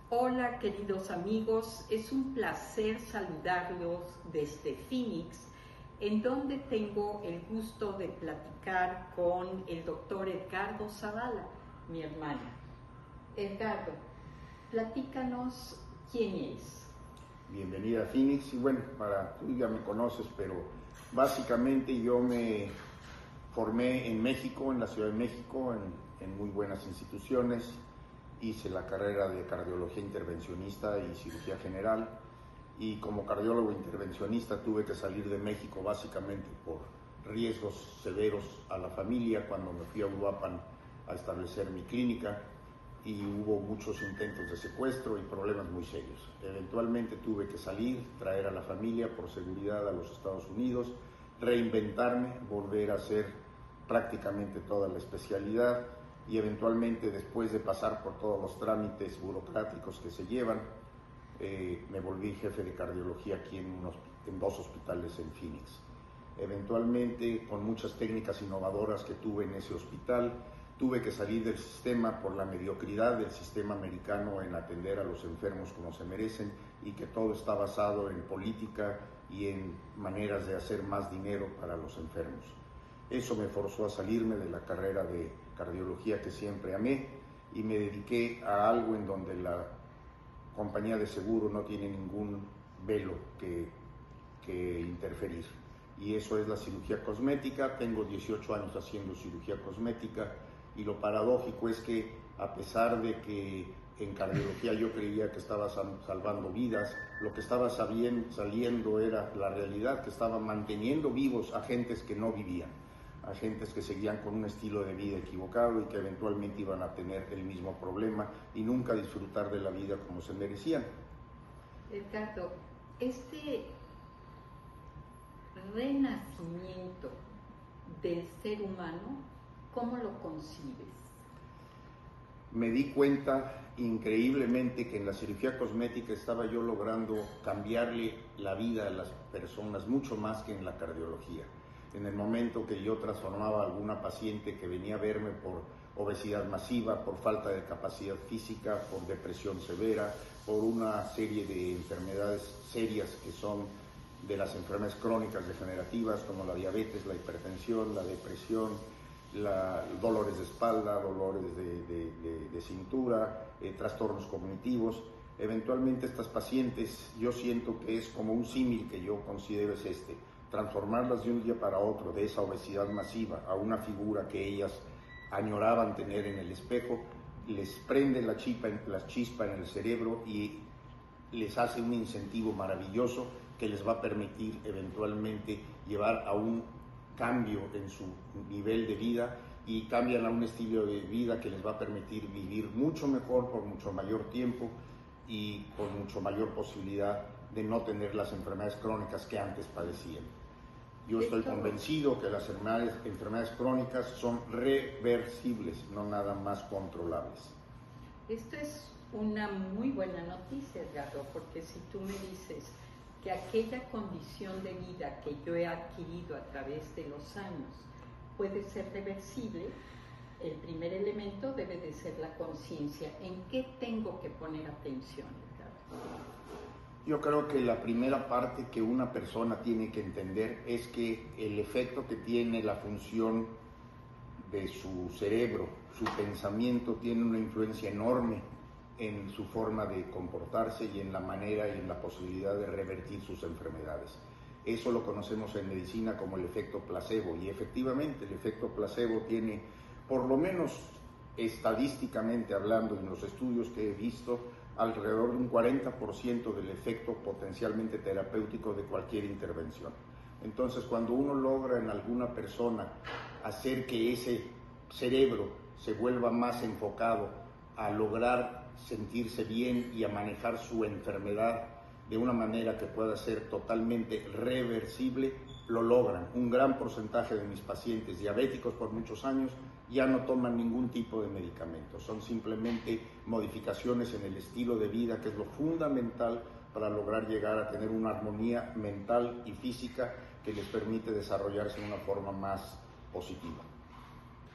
Hola queridos amigos, es un placer saludarlos desde Phoenix, en donde tengo el gusto de platicar con el doctor Edgardo Zavala, mi hermano. Edgardo, platícanos quién es. Bienvenida a Phoenix, y bueno, tú ya me conoces, pero básicamente yo me formé en México, en la Ciudad de México, en muy buenas instituciones. Hice la carrera de cardiología intervencionista y cirugía general, y como cardiólogo intervencionista tuve que salir de México básicamente por riesgos severos a la familia cuando me fui a Uruapan a establecer mi clínica, y hubo muchos intentos de secuestro y problemas muy serios. Eventualmente tuve que salir, traer a la familia por seguridad a los Estados Unidos, reinventarme, volver a hacer prácticamente toda la especialidad, y eventualmente, después de pasar por todos los trámites burocráticos que se llevan, me volví jefe de cardiología aquí en 2 hospitales en Phoenix. Eventualmente, con muchas técnicas innovadoras que tuve en ese hospital, tuve que salir del sistema por la mediocridad del sistema americano en atender a los enfermos como se merecen, y que todo está basado en política y en maneras de hacer más dinero para los enfermos. Eso me forzó a salirme de la carrera de cardiología que siempre amé, y me dediqué a algo en donde la compañía de seguro no tiene ningún velo que interferir, y eso es la cirugía cosmética. Tengo 18 años haciendo cirugía cosmética, y lo paradójico es que, a pesar de que en cardiología yo creía que estaba salvando vidas, lo que estaba saliendo era la realidad, que estaba manteniendo vivos a gentes que no vivían, a gentes que seguían con un estilo de vida equivocado y que eventualmente iban a tener el mismo problema y nunca disfrutar de la vida como se merecían. Edgardo, este renacimiento del ser humano, ¿cómo lo concibes? Me di cuenta increíblemente que en la cirugía cosmética estaba yo logrando cambiarle la vida a las personas mucho más que en la cardiología. En el momento que yo transformaba a alguna paciente que venía a verme por obesidad masiva, por falta de capacidad física, por depresión severa, por una serie de enfermedades serias que son de las enfermedades crónicas degenerativas, como la diabetes, la hipertensión, la depresión, dolores de espalda, dolores de cintura, trastornos cognitivos. Eventualmente estas pacientes, yo siento que es como un símil que yo considero es transformarlas de un día para otro, de esa obesidad masiva a una figura que ellas añoraban tener en el espejo, les prende la chispa en el cerebro y les hace un incentivo maravilloso que les va a permitir eventualmente llevar a un cambio en su nivel de vida, y cambian a un estilo de vida que les va a permitir vivir mucho mejor por mucho mayor tiempo y con mucho mayor posibilidad de no tener las enfermedades crónicas que antes padecían. Yo estoy convencido que las enfermedades crónicas son reversibles, no nada más controlables. Esto es una muy buena noticia, Edgardo, porque si tú me dices que aquella condición de vida que yo he adquirido a través de los años puede ser reversible, el primer elemento debe de ser la conciencia. ¿En qué tengo que poner atención, Edgardo? Yo creo que la primera parte que una persona tiene que entender es que el efecto que tiene la función de su cerebro, su pensamiento, tiene una influencia enorme en su forma de comportarse y en la manera y en la posibilidad de revertir sus enfermedades. Eso lo conocemos en medicina como el efecto placebo, y efectivamente el efecto placebo tiene, por lo menos estadísticamente hablando, en los estudios que he visto, alrededor de un 40% del efecto potencialmente terapéutico de cualquier intervención. Entonces, cuando uno logra en alguna persona hacer que ese cerebro se vuelva más enfocado a lograr sentirse bien y a manejar su enfermedad de una manera que pueda ser totalmente reversible, lo logran. Un gran porcentaje de mis pacientes diabéticos por muchos años ya no toman ningún tipo de medicamento, son simplemente modificaciones en el estilo de vida, que es lo fundamental para lograr llegar a tener una armonía mental y física que les permite desarrollarse de una forma más positiva.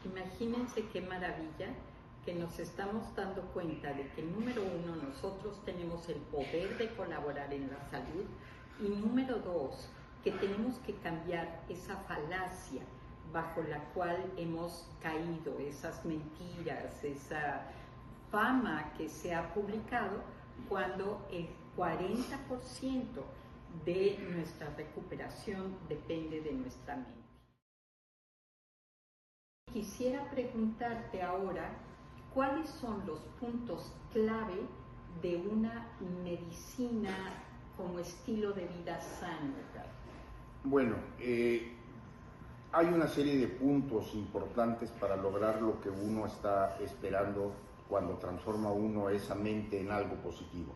Imagínense qué maravilla que nos estamos dando cuenta de que, número uno, nosotros tenemos el poder de colaborar en la salud, y número dos, que tenemos que cambiar esa falacia bajo la cual hemos caído, esas mentiras, esa fama que se ha publicado, cuando el 40% de nuestra recuperación depende de nuestra mente. Quisiera preguntarte ahora, ¿cuáles son los puntos clave de una medicina como estilo de vida sano? Bueno, hay una serie de puntos importantes para lograr lo que uno está esperando cuando transforma uno esa mente en algo positivo.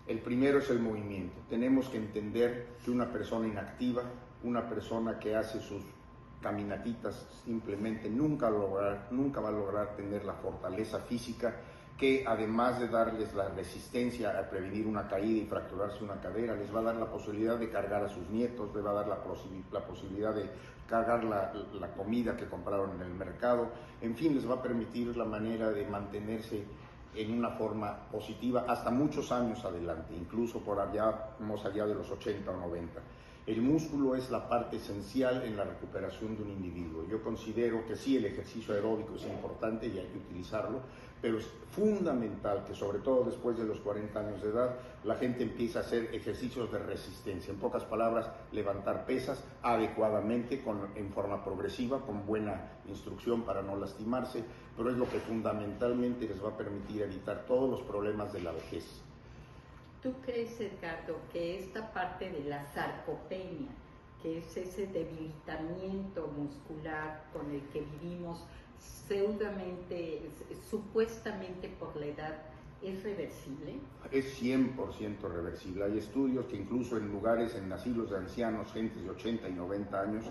El primero es el movimiento. Tenemos que entender que una persona inactiva, una persona que hace sus caminatitas simplemente nunca va a lograr tener la fortaleza física que, además de darles la resistencia a prevenir una caída y fracturarse una cadera, les va a dar la posibilidad de cargar a sus nietos, les va a dar la posibilidad de cargar la comida que compraron en el mercado, en fin, les va a permitir la manera de mantenerse en una forma positiva hasta muchos años adelante, incluso por allá, más allá de los 80 o 90. El músculo es la parte esencial en la recuperación de un individuo. Yo considero que sí, el ejercicio aeróbico es importante y hay que utilizarlo, pero es fundamental que, sobre todo después de los 40 años de edad, la gente empiece a hacer ejercicios de resistencia. En pocas palabras, levantar pesas adecuadamente, en forma progresiva, con buena instrucción para no lastimarse, pero es lo que fundamentalmente les va a permitir evitar todos los problemas de la vejez. ¿Tú crees, Edgardo, que esta parte de la sarcopenia, que es ese debilitamiento muscular con el que vivimos supuestamente por la edad, es reversible? Es 100% reversible. Hay estudios que incluso en asilos de ancianos, gente de 80 y 90 años,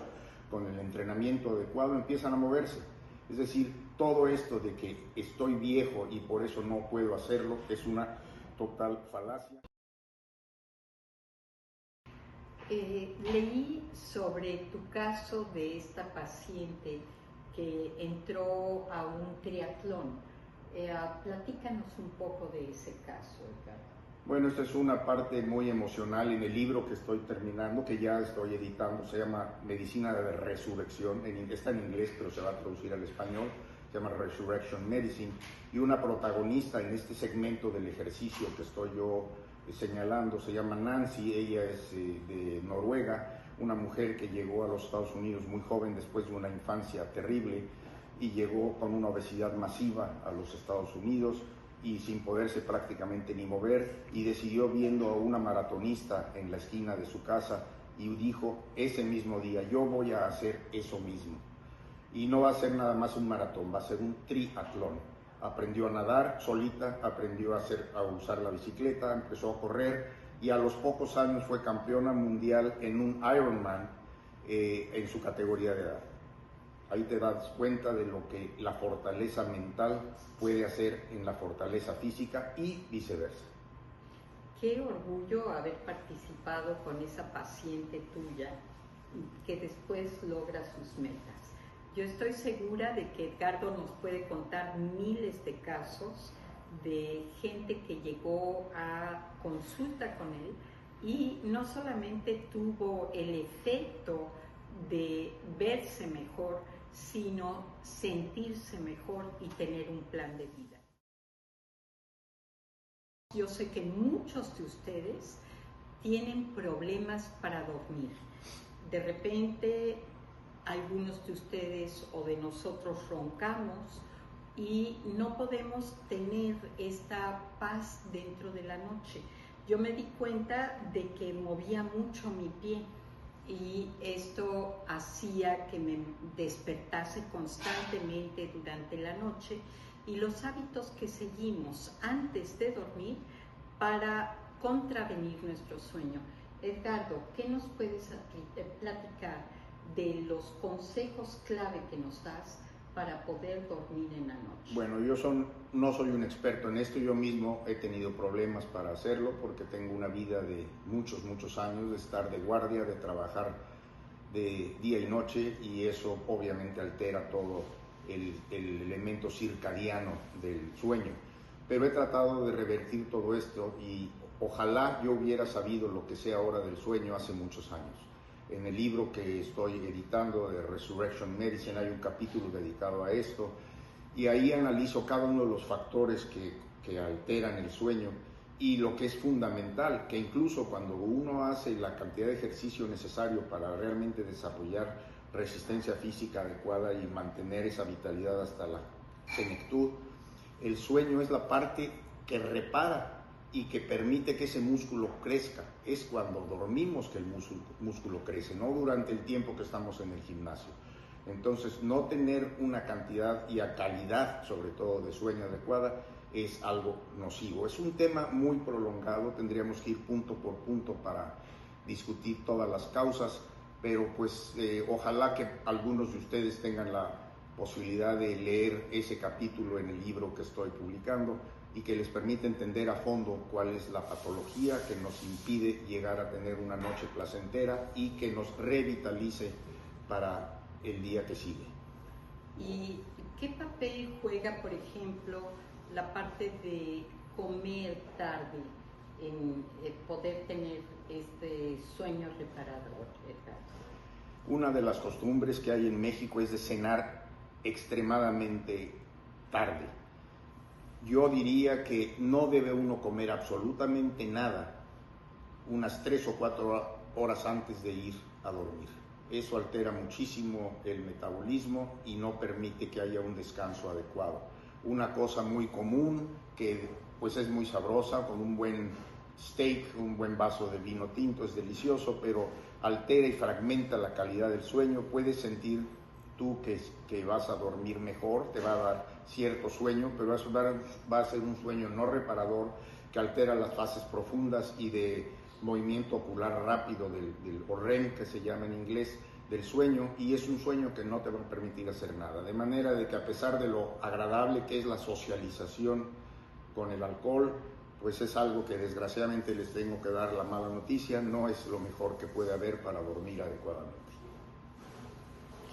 con el entrenamiento adecuado empiezan a moverse. Es decir, todo esto de que estoy viejo y por eso no puedo hacerlo es una total falacia. Leí sobre tu caso de esta paciente que entró a un triatlón. Platícanos un poco de ese caso, Edgardo. Bueno, esta es una parte muy emocional en el libro que estoy terminando, que ya estoy editando, se llama Medicina de Resurrección, está en inglés pero se va a traducir al español, se llama Resurrection Medicine, y una protagonista en este segmento del ejercicio que estoy yo señalando se llama Nancy. Ella es de Noruega, una mujer que llegó a los Estados Unidos muy joven después de una infancia terrible y llegó con una obesidad masiva a los Estados Unidos y sin poderse prácticamente ni mover, y decidió, viendo a una maratonista en la esquina de su casa, y dijo ese mismo día: yo voy a hacer eso mismo. Y no va a ser nada más un maratón, va a ser un triatlón. Aprendió a nadar solita, aprendió a usar la bicicleta, empezó a correr, y a los pocos años fue campeona mundial en un Ironman en su categoría de edad. Ahí te das cuenta de lo que la fortaleza mental puede hacer en la fortaleza física y viceversa. Qué orgullo haber participado con esa paciente tuya que después logra sus metas. Yo estoy segura de que Edgardo nos puede contar miles de casos de gente que llegó a consulta con él y no solamente tuvo el efecto de verse mejor, sino sentirse mejor y tener un plan de vida. Yo sé que muchos de ustedes tienen problemas para dormir. De repente, algunos de ustedes o de nosotros roncamos y no podemos tener esta paz dentro de la noche. Yo me di cuenta de que movía mucho mi pie y esto hacía que me despertase constantemente durante la noche, y los hábitos que seguimos antes de dormir para contravenir nuestro sueño. Edgardo, ¿qué nos puedes platicar de los consejos clave que nos das para poder dormir en la noche? Bueno, yo no soy un experto en esto. Yo mismo he tenido problemas para hacerlo porque tengo una vida de muchos años de estar de guardia, de trabajar de día y noche, y eso obviamente altera todo el elemento circadiano del sueño. Pero he tratado de revertir todo esto y ojalá yo hubiera sabido lo que sé ahora del sueño hace muchos años. En el libro que estoy editando de Resurrection Medicine hay un capítulo dedicado a esto y ahí analizo cada uno de los factores que alteran el sueño y lo que es fundamental, que incluso cuando uno hace la cantidad de ejercicio necesario para realmente desarrollar resistencia física adecuada y mantener esa vitalidad hasta la senectud, el sueño es la parte que repara y que permite que ese músculo crezca. Es cuando dormimos que el músculo crece, no durante el tiempo que estamos en el gimnasio. Entonces, no tener una cantidad y a calidad, sobre todo, de sueño adecuada, es algo nocivo. Es un tema muy prolongado, tendríamos que ir punto por punto para discutir todas las causas, pero pues ojalá que algunos de ustedes tengan la posibilidad de leer ese capítulo en el libro que estoy publicando y que les permite entender a fondo cuál es la patología que nos impide llegar a tener una noche placentera y que nos revitalice para el día que sigue. ¿Y qué papel juega, por ejemplo, la parte de comer tarde en poder tener este sueño reparador? Una de las costumbres que hay en México es de cenar extremadamente tarde. Yo diría que no debe uno comer absolutamente nada unas 3 o 4 horas antes de ir a dormir. Eso altera muchísimo el metabolismo y no permite que haya un descanso adecuado. Una cosa muy común que pues es muy sabrosa, con un buen steak, un buen vaso de vino tinto, es delicioso, pero altera y fragmenta la calidad del sueño. Puedes sentir tú que vas a dormir mejor, te va a dar cierto sueño, pero va a ser un sueño no reparador que altera las fases profundas y de movimiento ocular rápido del REM, que se llama en inglés, del sueño, y es un sueño que no te va a permitir hacer nada. De manera de que a pesar de lo agradable que es la socialización con el alcohol, pues es algo que desgraciadamente les tengo que dar la mala noticia, no es lo mejor que puede haber para dormir adecuadamente.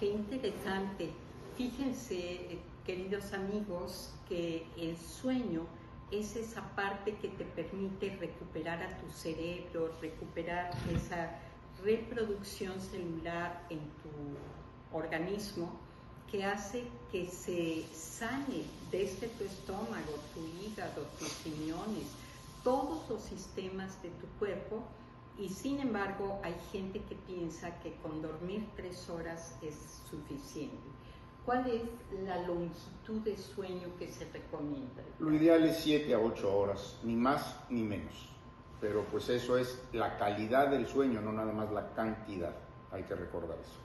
Qué interesante. Fíjense, queridos amigos, que el sueño es esa parte que te permite recuperar a tu cerebro, recuperar esa reproducción celular en tu organismo que hace que se sane desde tu estómago, tu hígado, tus riñones, todos los sistemas de tu cuerpo. Y sin embargo, hay gente que piensa que con dormir 3 horas es suficiente. ¿Cuál es la longitud de sueño que se recomienda? Lo ideal es 7 a 8 horas, ni más ni menos. Pero pues eso es la calidad del sueño, no nada más la cantidad. Hay que recordar eso.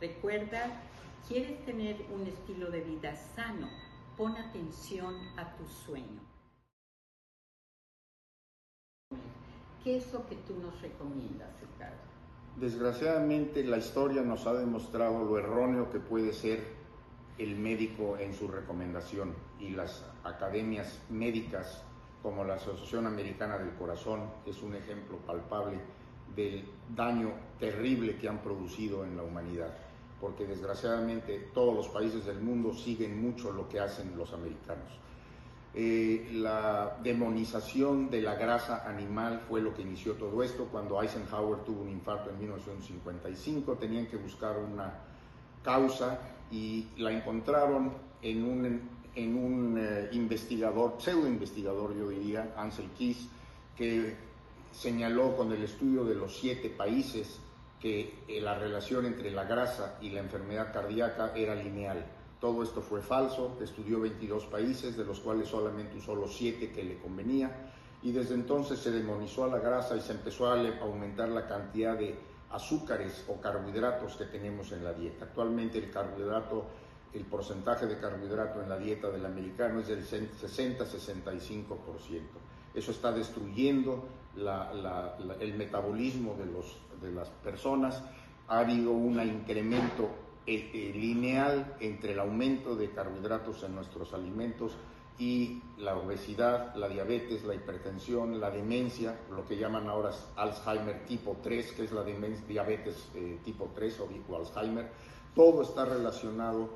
Recuerda, ¿quieres tener un estilo de vida sano? Pon atención a tu sueño. ¿Qué es lo que tú nos recomiendas, Ricardo? Desgraciadamente la historia nos ha demostrado lo erróneo que puede ser el médico en su recomendación, y las academias médicas como la Asociación Americana del Corazón es un ejemplo palpable del daño terrible que han producido en la humanidad, porque desgraciadamente todos los países del mundo siguen mucho lo que hacen los americanos. La demonización de la grasa animal fue lo que inició todo esto. Cuando Eisenhower tuvo un infarto en 1955, tenían que buscar una causa y la encontraron en un investigador, pseudo investigador yo diría, Ansel Keys, que señaló con el estudio de los 7 países que la relación entre la grasa y la enfermedad cardíaca era lineal. Todo esto fue falso. Estudió 22 países, de los cuales solamente usó los 7 que le convenía, y desde entonces se demonizó a la grasa y se empezó a aumentar la cantidad de azúcares o carbohidratos que tenemos en la dieta. Actualmente el porcentaje de carbohidrato en la dieta del americano es del 60-65%. Eso está destruyendo el metabolismo de las personas. Ha habido un incremento lineal entre el aumento de carbohidratos en nuestros alimentos y la obesidad, la diabetes, la hipertensión, la demencia, lo que llaman ahora Alzheimer tipo 3, que es la diabetes tipo 3 o Alzheimer. Todo está relacionado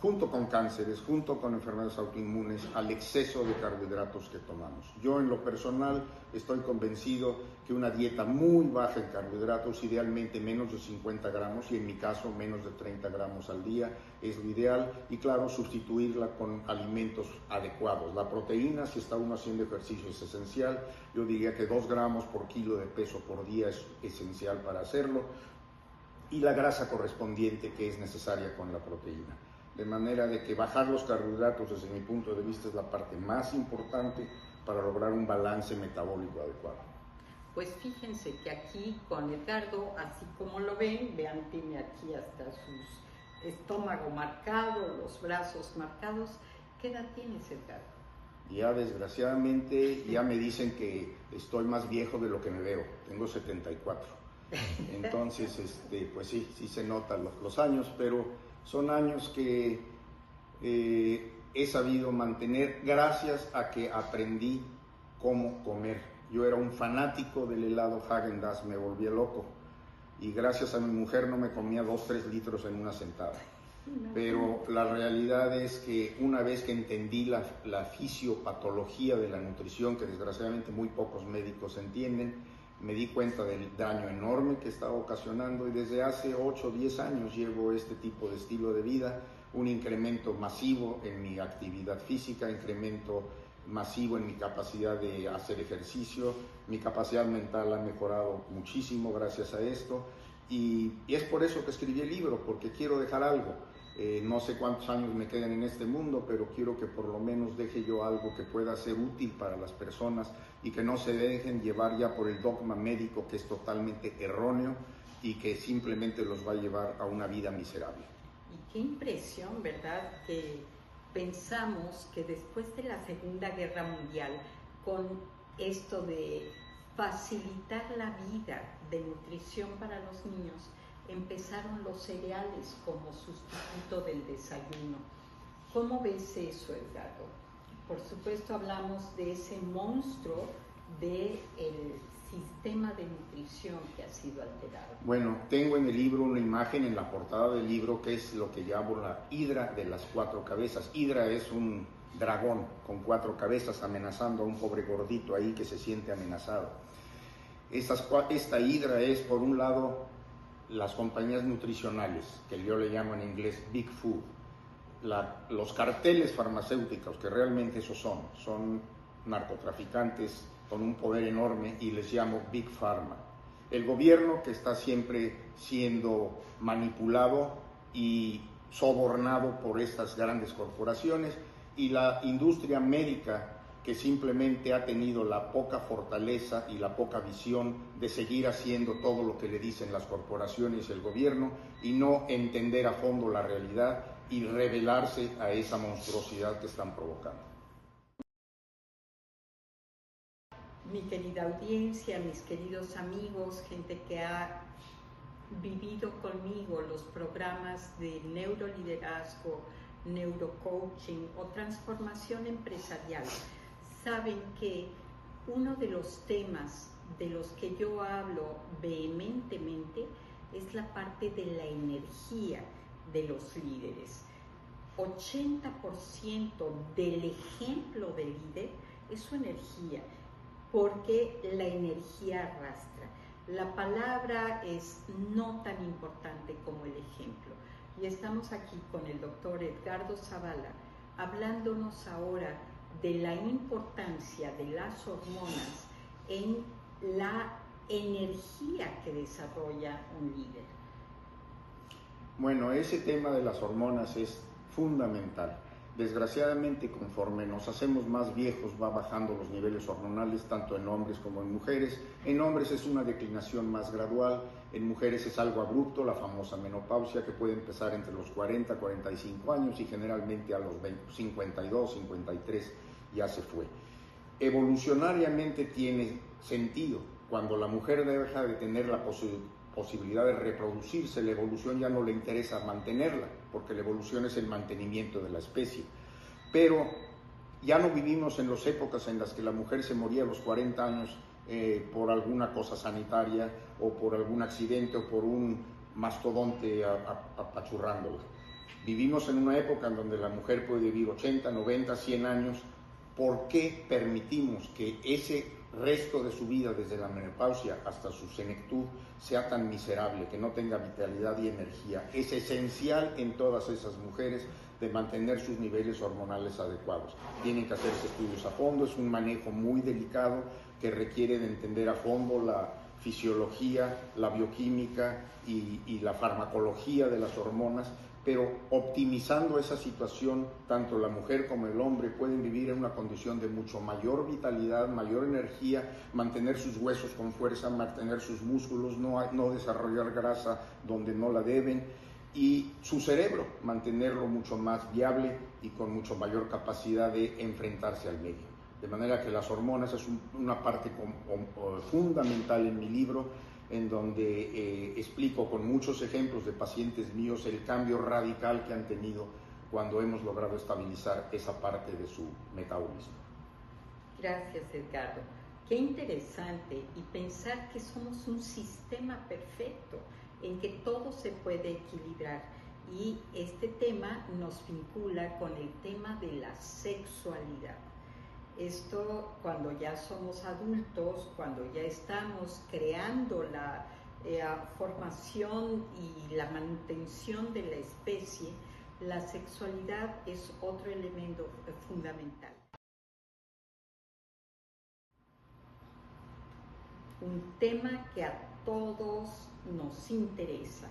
junto con cánceres, junto con enfermedades autoinmunes, al exceso de carbohidratos que tomamos. Yo en lo personal estoy convencido que una dieta muy baja en carbohidratos, idealmente menos de 50 gramos y en mi caso menos de 30 gramos al día, es lo ideal, y claro, sustituirla con alimentos adecuados. La proteína, si está uno haciendo ejercicio, es esencial. Yo diría que 2 gramos por kilo de peso por día es esencial para hacerlo, y la grasa correspondiente que es necesaria con la proteína. De manera de que bajar los carbohidratos, desde mi punto de vista, es la parte más importante para lograr un balance metabólico adecuado. Pues fíjense que aquí con Edgardo, así como lo ven, vean, tiene aquí hasta su estómago marcado, los brazos marcados. ¿Qué edad tienes, Edgardo? Ya desgraciadamente ya me dicen que estoy más viejo de lo que me veo, tengo 74. Entonces, pues sí se notan los años, pero son años que he sabido mantener gracias a que aprendí cómo comer. Yo era un fanático del helado Häagen-Dazs, me volvía loco, y gracias a mi mujer no me comía 2-3 litros en una sentada. Pero la realidad es que una vez que entendí la fisiopatología de la nutrición, que desgraciadamente muy pocos médicos entienden, me di cuenta del daño enorme que estaba ocasionando, y desde hace 8 o 10 años llevo este tipo de estilo de vida, un incremento masivo en mi actividad física, incremento masivo en mi capacidad de hacer ejercicio, mi capacidad mental ha mejorado muchísimo gracias a esto, y es por eso que escribí el libro, porque quiero dejar algo. No sé cuántos años me queden en este mundo, pero quiero que por lo menos deje yo algo que pueda ser útil para las personas y que no se dejen llevar ya por el dogma médico, que es totalmente erróneo y que simplemente los va a llevar a una vida miserable. Y qué impresión, ¿verdad? Que pensamos que después de la Segunda Guerra Mundial, con esto de facilitar la vida de nutrición para los niños, empezaron los cereales como sustituto del desayuno. ¿Cómo ves eso, Edgardo? Por supuesto hablamos de ese monstruo del sistema de nutrición que ha sido alterado. Bueno, tengo en el libro una imagen en la portada del libro que es lo que llamo la hidra de las 4 cabezas. Hidra es un dragón con 4 cabezas amenazando a un pobre gordito ahí que se siente amenazado. Esta hidra es, por un lado, las compañías nutricionales, que yo le llamo en inglés Big Food, los carteles farmacéuticos, que realmente esos son narcotraficantes con un poder enorme, y les llamo Big Pharma. El gobierno, que está siempre siendo manipulado y sobornado por estas grandes corporaciones, y la industria médica, que simplemente ha tenido la poca fortaleza y la poca visión de seguir haciendo todo lo que le dicen las corporaciones y el gobierno, y no entender a fondo la realidad y rebelarse a esa monstruosidad que están provocando. Mi querida audiencia, mis queridos amigos, gente que ha vivido conmigo los programas de neuroliderazgo, neurocoaching o transformación empresarial, saben que uno de los temas de los que yo hablo vehementemente es la parte de la energía de los líderes. 80% del ejemplo de líder es su energía, porque la energía arrastra. La palabra es no tan importante como el ejemplo. Y estamos aquí con el doctor Edgardo Zavala, hablándonos ahora de la importancia de las hormonas en la energía que desarrolla un líder. Bueno, ese tema de las hormonas es fundamental. Desgraciadamente, conforme nos hacemos más viejos, va bajando los niveles hormonales, tanto en hombres como en mujeres. En hombres es una declinación más gradual, en mujeres es algo abrupto, la famosa menopausia, que puede empezar entre los 40, 45 años y generalmente a los 52, 53 ya se fue. Evolucionariamente tiene sentido. Cuando la mujer deja de tener la posibilidad de reproducirse, la evolución ya no le interesa mantenerla, porque la evolución es el mantenimiento de la especie. Pero ya no vivimos en las épocas en las que la mujer se moría a los 40 años por alguna cosa sanitaria o por algún accidente o por un mastodonte apachurrándola. Vivimos en una época en donde la mujer puede vivir 80, 90, 100 años. ¿Por qué permitimos que ese resto de su vida, desde la menopausia hasta su senectud, sea tan miserable, que no tenga vitalidad y energía? Es esencial en todas esas mujeres de mantener sus niveles hormonales adecuados. Tienen que hacerse estudios a fondo, es un manejo muy delicado que requiere de entender a fondo la fisiología, la bioquímica y la farmacología de las hormonas, pero optimizando esa situación, tanto la mujer como el hombre pueden vivir en una condición de mucho mayor vitalidad, mayor energía, mantener sus huesos con fuerza, mantener sus músculos, no desarrollar grasa donde no la deben, y su cerebro, mantenerlo mucho más viable y con mucho mayor capacidad de enfrentarse al medio. De manera que las hormonas es una parte fundamental en mi libro, en donde explico con muchos ejemplos de pacientes míos el cambio radical que han tenido cuando hemos logrado estabilizar esa parte de su metabolismo. Gracias, Edgardo. Qué interesante, y pensar que somos un sistema perfecto en que todo se puede equilibrar. Y este tema nos vincula con el tema de la sexualidad. Esto, cuando ya somos adultos, cuando ya estamos creando la formación y la manutención de la especie, la sexualidad es otro elemento fundamental. Un tema que a todos nos interesa,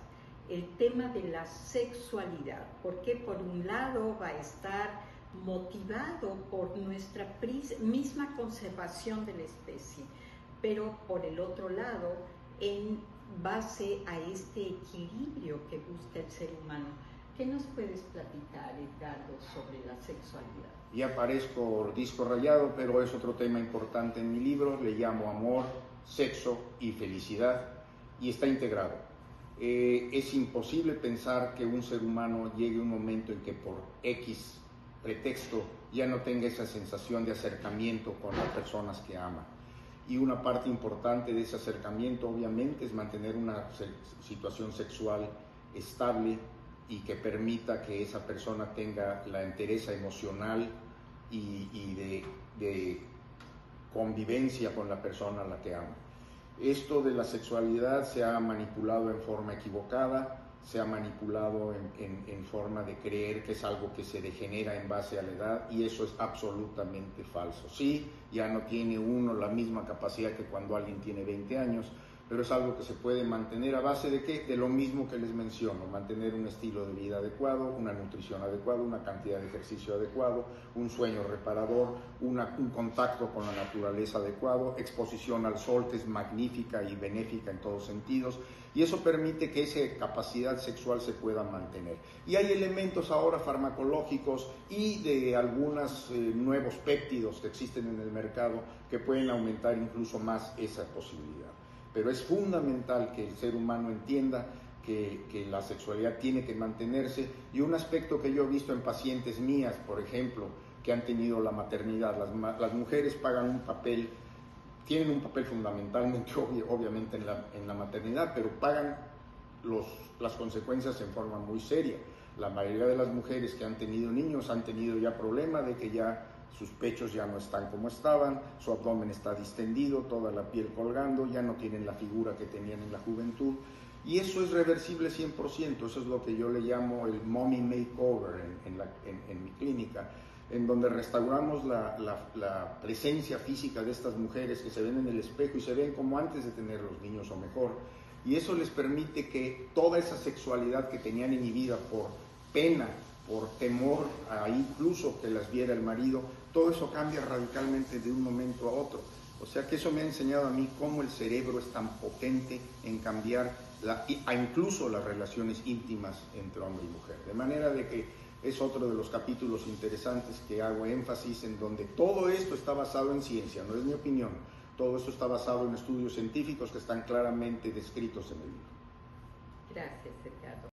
el tema de la sexualidad, porque por un lado va a estar motivado por nuestra misma conservación de la especie, pero por el otro lado, en base a este equilibrio que busca el ser humano. ¿Qué nos puedes platicar, Edgardo, sobre la sexualidad? Ya parezco disco rayado, pero es otro tema importante en mi libro. Le llamo amor, sexo y felicidad, y está integrado. Es imposible pensar que un ser humano llegue a un momento en que por X pretexto ya no tenga esa sensación de acercamiento con las personas que ama. Y una parte importante de ese acercamiento, obviamente, es mantener una situación sexual estable y que permita que esa persona tenga la entereza emocional y de convivencia con la persona a la que ama. Esto de la sexualidad se ha manipulado en forma equivocada, se ha manipulado en forma de creer que es algo que se degenera en base a la edad, y eso es absolutamente falso. Sí, ya no tiene uno la misma capacidad que cuando alguien tiene 20 años, pero es algo que se puede mantener a base de ¿qué? De lo mismo que les menciono: mantener un estilo de vida adecuado, una nutrición adecuada, una cantidad de ejercicio adecuado, un sueño reparador, un contacto con la naturaleza adecuado, exposición al sol, que es magnífica y benéfica en todos sentidos, y eso permite que esa capacidad sexual se pueda mantener. Y hay elementos ahora farmacológicos y de algunos nuevos péptidos que existen en el mercado que pueden aumentar incluso más esa posibilidad. Pero es fundamental que el ser humano entienda que la sexualidad tiene que mantenerse, y un aspecto que yo he visto en pacientes mías, por ejemplo, que han tenido la maternidad, las mujeres tienen un papel fundamentalmente, obviamente, en la maternidad, pero pagan las consecuencias en forma muy seria. La mayoría de las mujeres que han tenido niños han tenido ya problema de que ya sus pechos ya no están como estaban, su abdomen está distendido, toda la piel colgando, ya no tienen la figura que tenían en la juventud, y eso es reversible 100%. Eso es lo que yo le llamo el mommy makeover en mi clínica, en donde restauramos la presencia física de estas mujeres, que se ven en el espejo y se ven como antes de tener los niños o mejor, y eso les permite que toda esa sexualidad que tenían inhibida por pena, por temor a incluso que las viera el marido, todo eso cambia radicalmente de un momento a otro. O sea que eso me ha enseñado a mí cómo el cerebro es tan potente en cambiar incluso las relaciones íntimas entre hombre y mujer. De manera de que es otro de los capítulos interesantes que hago énfasis, en donde todo esto está basado en ciencia, no es mi opinión. Todo esto está basado en estudios científicos que están claramente descritos en el libro. Gracias, Edgardo.